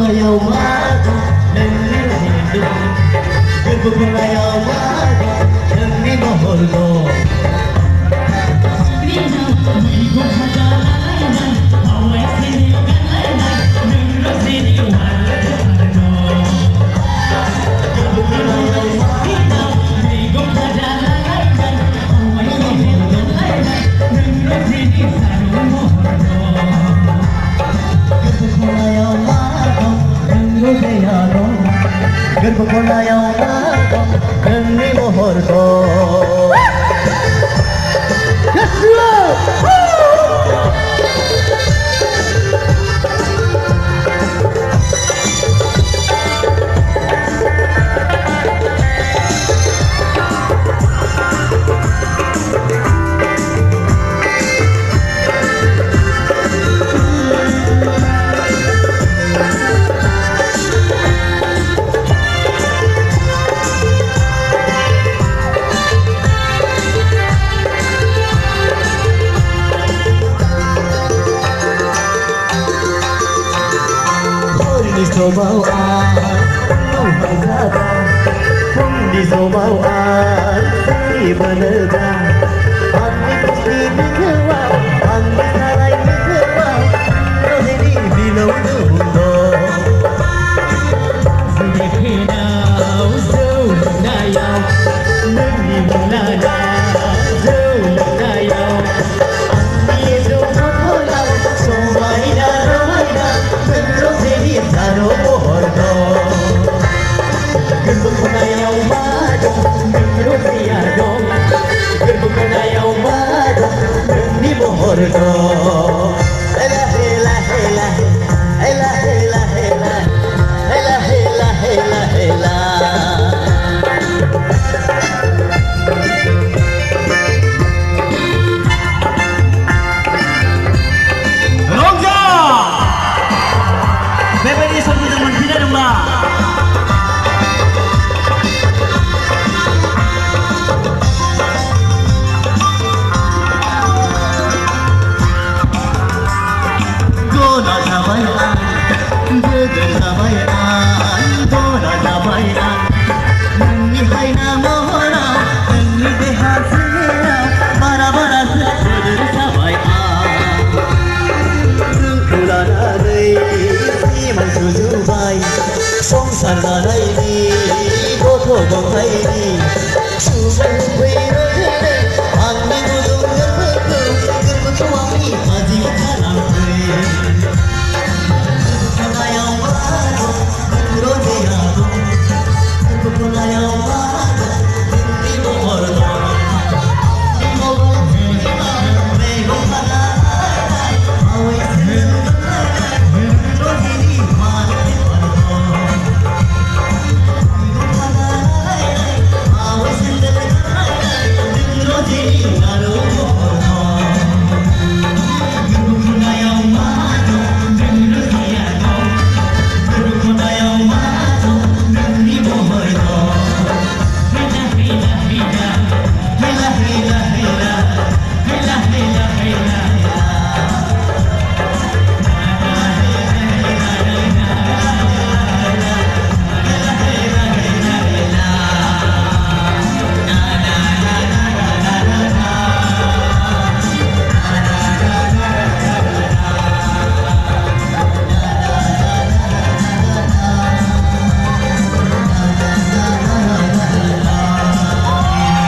يومات نني الهندو قلبكم يومات نني مهردو Gerbukola yaumado Nani mohordo Yes, Sobauan, Nubazada, Pundi Sobauan, Si Banada, Andi Pusti Bikewa, Andi Sarai Bikewa, Rohini Bilau Dundo. Sudekina, Uzau Nayau, Nani Mulada, Zau Nayau, Andi Edo Mokolau, Somaida Romaida, Rohini Saro Mohordo Gerbukuna yaumado Gerbukuna yaumado Gerbukuna yaumado Gendi Mohordo Hela hela hela Hela hela hela Hela hela hela hela Bebeni sambil teman tidak dong mbak. Dona sabayan, dede sabayan, dona sabayan. Nani hai na mohora, nani dehat sehera, bara bara sehera sabayan. Rungkulan adai. Mansujubai Song san na nai ni Go to go hai ni Su